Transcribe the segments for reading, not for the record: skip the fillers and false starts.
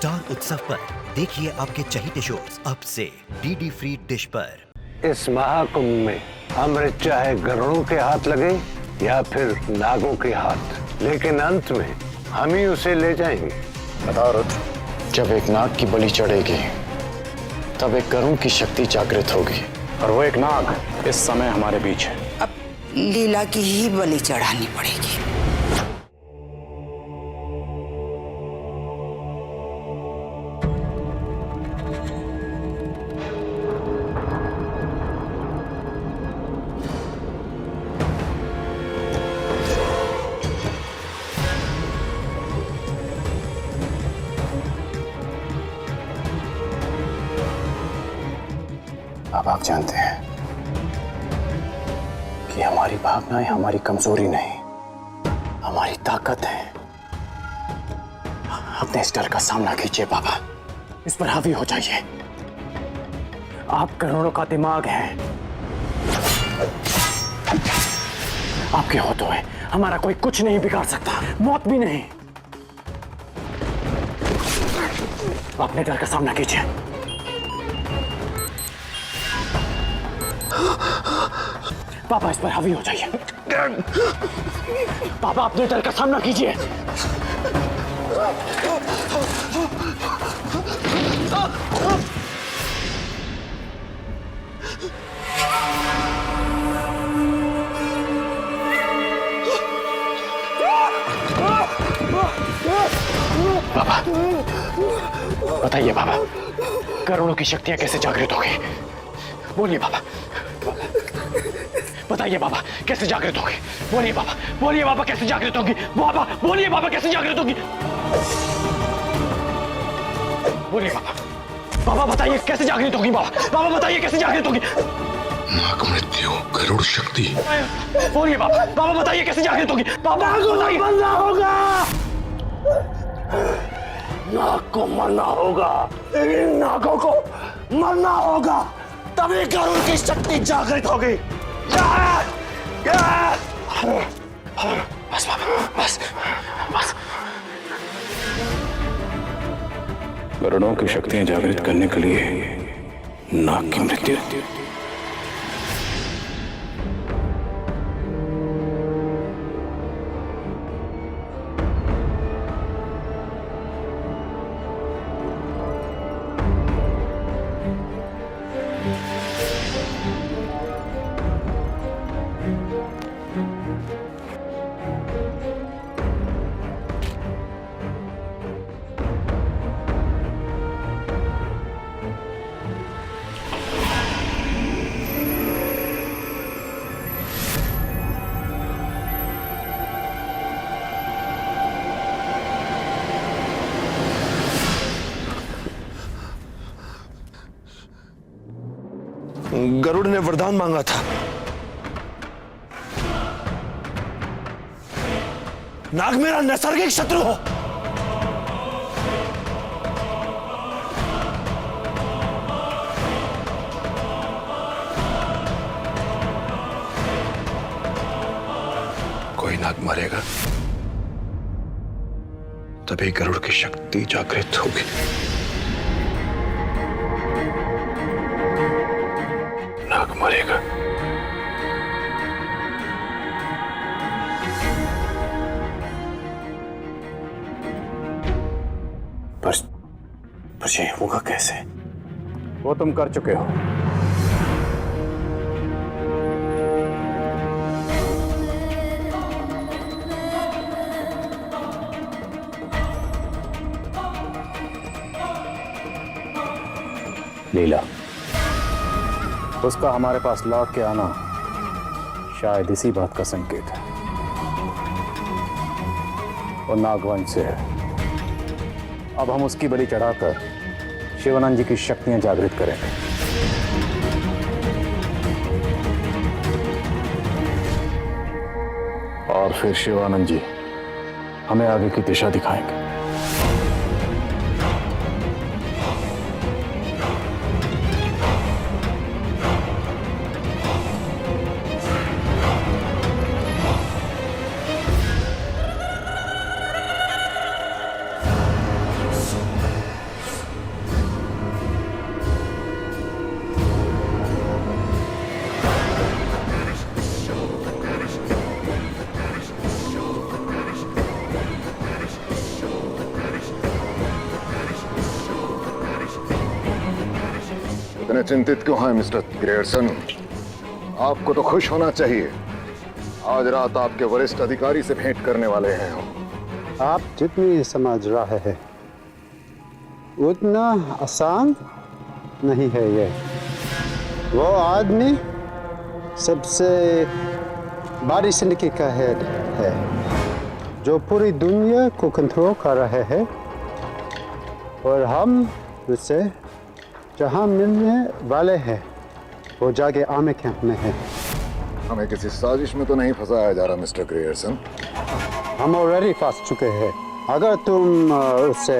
Star उत्सव पर देखिए आपके चहीते शोज अब से डीडी फ्री डिश पर। इस महाकुंभ में अमृत चाहे गरुड़ों के हाथ लगे या फिर नागों के हाथ, लेकिन अंत में हम ही उसे ले जाएंगे। बताओ रुद्र, जब एक नाग की बलि चढ़ेगी तब एक गरुड़ की शक्ति जागृत होगी, और वो एक नाग इस समय हमारे बीच है। अब लीला की ही बलि चढ़ानी पड़ेगी। अब आप जानते हैं कि हमारी भावनाएं हमारी कमजोरी नहीं, हमारी ताकत है। अपने इस डर का सामना कीजिए बाबा, इस पर हावी हो जाइए। आप करोड़ों का दिमाग है, आपके होठों में हमारा कोई कुछ नहीं बिगाड़ सकता, मौत भी नहीं। अपने डर का सामना कीजिए। पापा इस पर हावी हो जाइए। पापा अपने डर का सामना कीजिए। पापा बताइए पापा, करोड़ों की शक्तियां कैसे जागृत हो गई? बोलिए पापा, बताइए बाबा कैसे जागृत होगी? बोलिए बाबा, बोलिए बाबा कैसे जागृत होगी? बाबा बोलिए बाबा कैसे जागृत होगी? बोलिए बाबा, बाबा बताइए कैसे जागृत होगी? बाबा बताइए कैसे जागृत होगी? नाग मृत्यु गरुड़ शक्ति। बोलिए बाबा बताइए कैसे जागृत होगी? बाबा बताइए। मरना होगा, नाग को मरना होगा, इन नागों को मरना होगा, तभी गरुड़ की शक्ति जागृत होगी। बस बाबा, बस बस। गरुड़ों की शक्तियां जागृत करने के लिए नाग की मृत्यु। गरुड़ ने वरदान मांगा था, नाग मेरा नैसर्गिक शत्रु हो। कोई नाग मरेगा तभी गरुड़ की शक्ति जागृत होगी। नाग मरेगा पर ये होगा कैसे? वो तुम कर चुके हो। लीला, उसका हमारे पास लौट के आना शायद इसी बात का संकेत है। वो नागवंश से है। अब हम उसकी बलि चढ़ाकर शिवानंद जी की शक्तियां जागृत करेंगे। और फिर शिवानंद जी हमें आगे की दिशा दिखाएंगे। इतने चिंतित क्यों हैं मिस्टर ग्रेयरसन? आपको तो खुश होना चाहिए। आज रात आपके वरिष्ठ अधिकारी से भेंट करने वाले हैं हम। आप जितनी समझ रहे हैं उतना आसान नहीं है ये। वो आदमी सबसे बड़ी सिंडिकेट का हेड है जो पूरी दुनिया को कंट्रोल कर रहे हैं, और हम उससे जहां मिलने वाले हैं वो जगह आर्मी कैंप में है। हमें किसी साजिश में तो नहीं फंसाया जा रहा मिस्टर ग्रेयरसन? हम ऑलरेडी फंस चुके हैं। अगर तुम उससे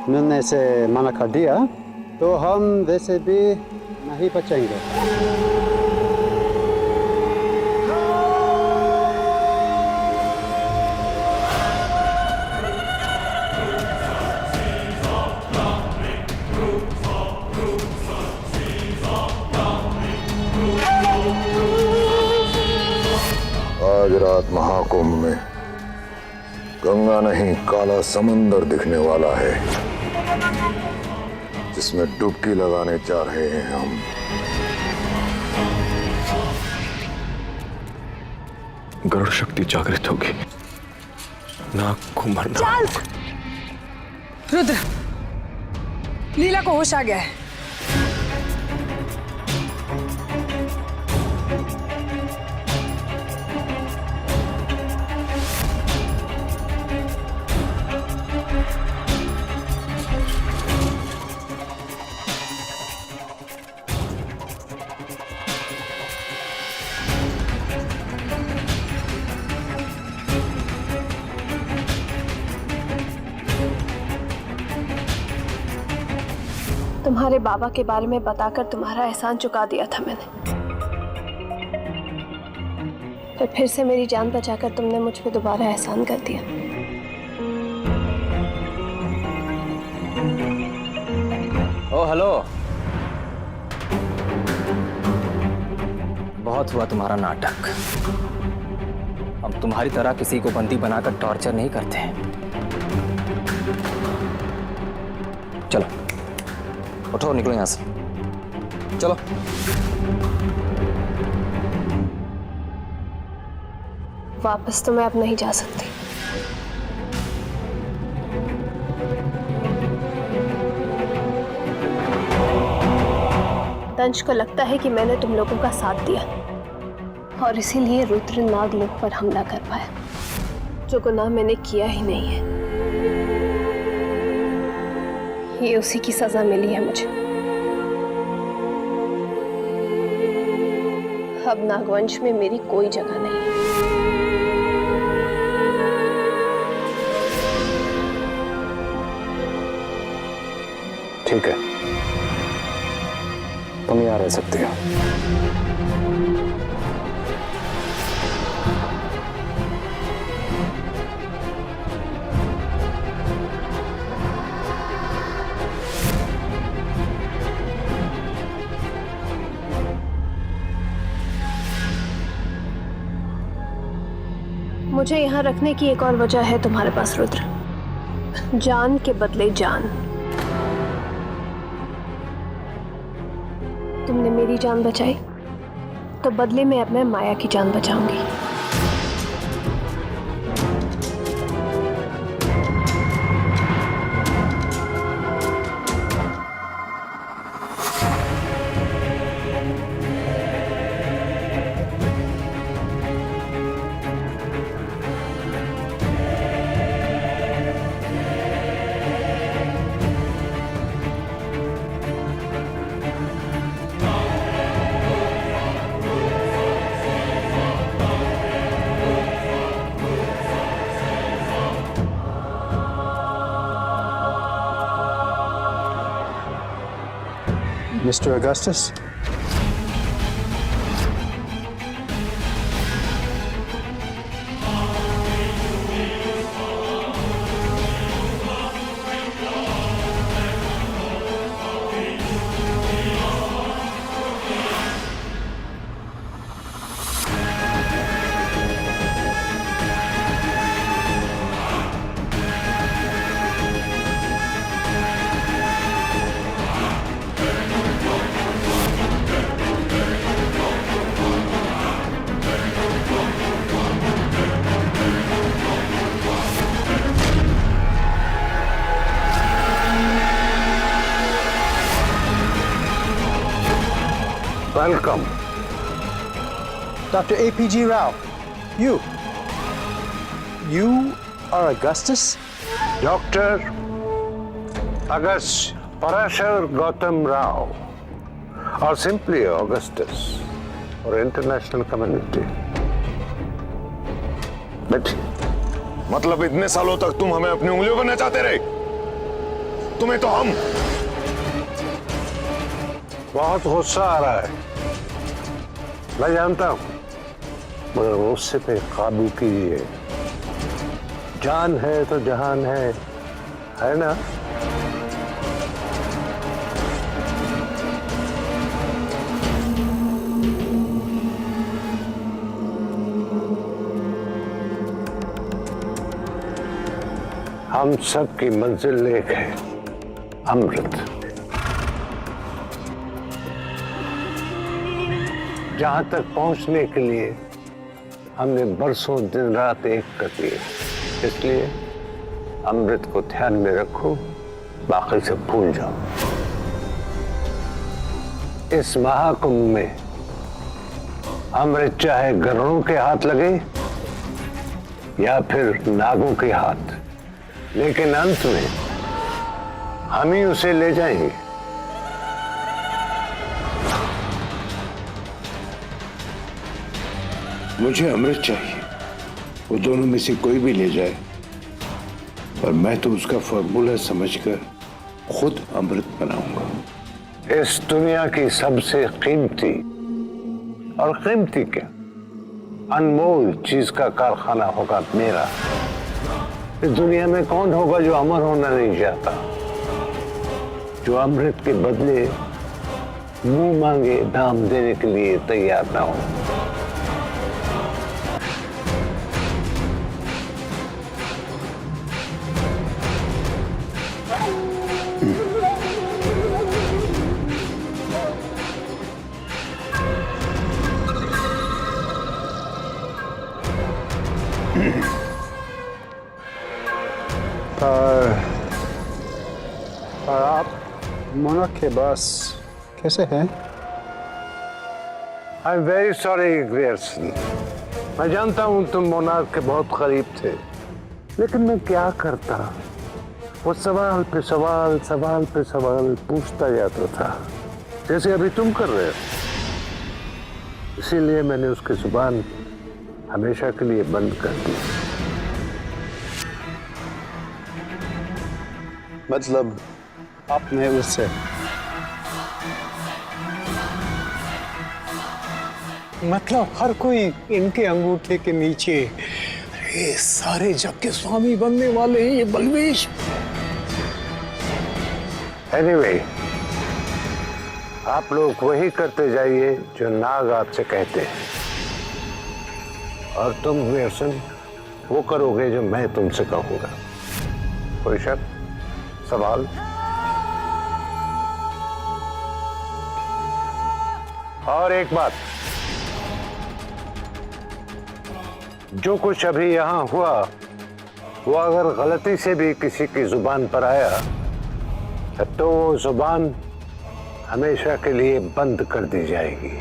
मिलने से मना कर दिया तो हम वैसे भी नहीं बचेंगे। आज रात महाकुंभ में गंगा नहीं काला समंदर दिखने वाला है जिसमें डुबकी लगाने जा रहे हैं हम। गरुड़ शक्ति जागृत होगी, नाग को मरना। रुद्र, लीला को होश आ गया है। तुम्हारे बाबा के बारे में बताकर तुम्हारा एहसान चुका दिया था मैंने, फिर से मेरी जान बचाकर तुमने मुझ पे दोबारा एहसान कर दिया। ओ हेलो, बहुत हुआ तुम्हारा नाटक। हम तुम्हारी तरह किसी को बंदी बनाकर टॉर्चर नहीं करते हैं। चलो उठो, निकलो यहां से, चलो। वापस तो मैं अब नहीं जा सकती। दंश को लगता है कि मैंने तुम लोगों का साथ दिया और इसीलिए रुद्र नाग लोग पर हमला कर पाया, जो गुनाह मैंने किया ही नहीं है। ये उसी की सजा मिली है मुझे। अब नागवंश में मेरी कोई जगह नहीं है। ठीक है, तुम यहाँ रह सकती हो। मुझे यहाँ रखने की एक और वजह है तुम्हारे पास रुद्र। जान के बदले जान। तुमने मेरी जान बचाई तो बदले में अब मैं माया की जान बचाऊंगी। Mr. Augustus? Welcome. Dr. A.P.G. Rao, you are Augustus? Doctor Agast Parashar Gautam Rao और सिंपली ऑगस्टस और इंटरनेशनल कम्युनिटी। बैठिए। मतलब इतने सालों तक तुम हमें अपनी उंगलियों पर नचाते रहे? तुम्हें तो हम बहुत गुस्सा आ रहा है, मैं जानता हूं, मगर गुस्से पे काबू कीजिए। जान है तो जहान है ना? हम सब की मंजिल एक है, अमृत। जहां तक पहुंचने के लिए हमने बरसों दिन रात एक कर लिए, इसलिए अमृत को ध्यान में रखो, बाकी से भूल जाओ। इस महाकुंभ में अमृत चाहे गरुड़ों के हाथ लगे या फिर नागों के हाथ, लेकिन अंत में हम ही उसे ले जाएंगे। मुझे अमृत चाहिए, वो दोनों में से कोई भी ले जाए, और मैं तो उसका फॉर्मूला समझकर खुद अमृत बनाऊंगा। इस दुनिया की सबसे कीमती, और कीमती क्या, अनमोल चीज का कारखाना होगा मेरा। इस दुनिया में कौन होगा जो अमर होना नहीं चाहता, जो अमृत के बदले मुंह मांगे दाम देने के लिए तैयार ना हो। और आप मोना के बॉस कैसे हैं? I am very sorry Grierson, मैं जानता हूं तुम मोनार्क के बहुत करीब थे, लेकिन मैं क्या करता, वो सवाल पे सवाल, सवाल पे सवाल पूछता जाता था, जैसे अभी तुम कर रहे हो। इसीलिए मैंने उसकी जुबान हमेशा के लिए बंद कर दी। मतलब आपने उससे मतलब हर कोई इनके अंगूठे के नीचे ये सारे जग के स्वामी बनने वाले हैं, ये बलवेश। एनीवे, आप लोग वही करते जाइए जो नाग आपसे कहते हैं, और तुम ग्रेयरसन वो करोगे जो मैं तुमसे कहूंगा। कोई शक, सवाल? और एक बात, जो कुछ अभी यहां हुआ वो अगर गलती से भी किसी की जुबान पर आया तो वो जुबान हमेशा के लिए बंद कर दी जाएगी।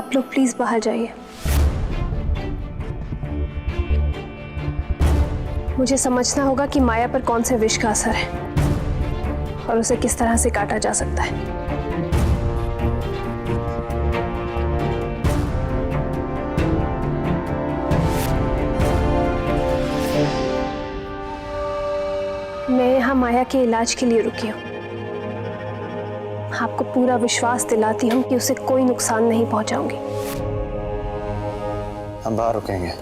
आप लोग प्लीज बाहर जाइए। मुझे समझना होगा कि माया पर कौन से विष का असर है और उसे किस तरह से काटा जा सकता है। मैं यहाँ माया के इलाज के लिए रुकी हूँ। आपको पूरा विश्वास दिलाती हूँ कि उसे कोई नुकसान नहीं पहुंचाऊंगी। हम बाहर रुकेंगे।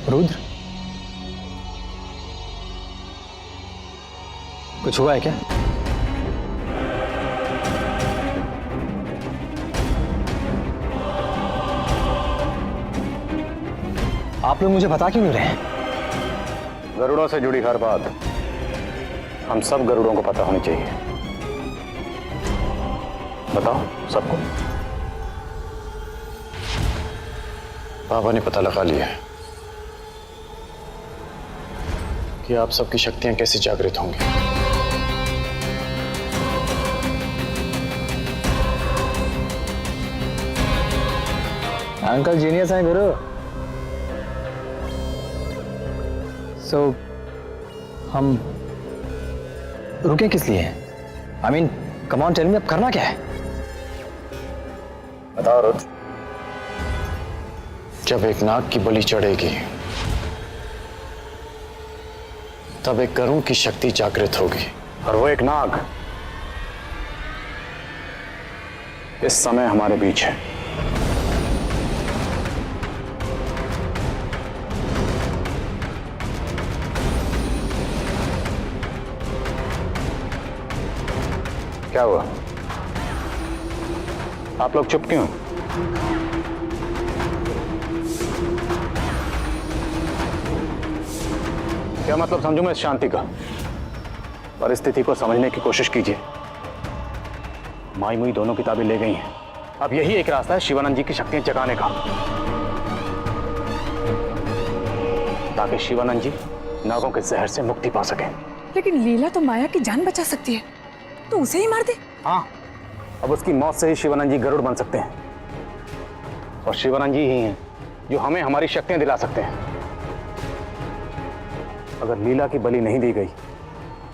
रुद्र, कुछ हुआ है क्या? आप लोग मुझे बता क्यों नहीं रहे? गरुड़ों से जुड़ी हर बात हम सब गरुड़ों को पता होनी चाहिए। बताओ सबको। बाबा ने पता लगा लिया है कि आप सबकी शक्तियां कैसे जागृत होंगी। अंकल जीनियस हैं गुरु। सो हम रुके किस लिए? I mean come on tell me, अब करना क्या है? बताओ रुद्र। जब एक नाग की बलि चढ़ेगी तब एक गरुड़ की शक्ति जागृत होगी, और वो एक नाग इस समय हमारे बीच है। क्या हुआ? आप लोग चुप क्यों? क्या मतलब समझूं मैं इस शांति का? परिस्थिति को समझने की कोशिश कीजिए। माई मुई दोनों किताबें ले गई हैं। अब यही एक रास्ता है शिवानंद जी की शक्तियां जगाने का, ताकि शिवानंद जी नागों के जहर से मुक्ति पा सकें। लेकिन लीला तो माया की जान बचा सकती है, तो उसे ही मार दे। हाँ, अब उसकी मौत से ही शिवानंद जी गरुड़ बन सकते हैं, और शिवानंद जी ही हैं जो हमें हमारी शक्तियां दिला सकते हैं। अगर लीला की बलि नहीं दी गई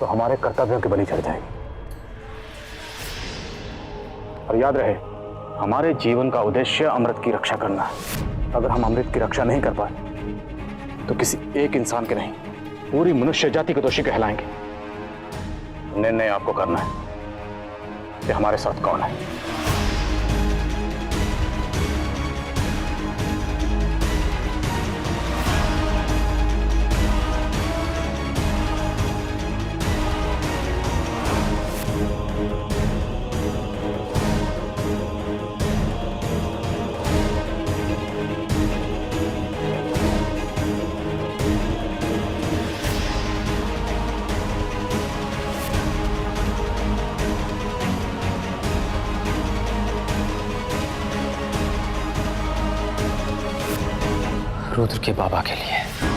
तो हमारे कर्तव्यों की बलि चढ़ जाएगी। और याद रहे, हमारे जीवन का उद्देश्य अमृत की रक्षा करना है। अगर हम अमृत की रक्षा नहीं कर पाए तो किसी एक इंसान के नहीं, पूरी मनुष्य जाति को दोषी कहलाएंगे। निर्णय आपको करना है कि हमारे साथ कौन है। रुद्र के बाबा के लिए।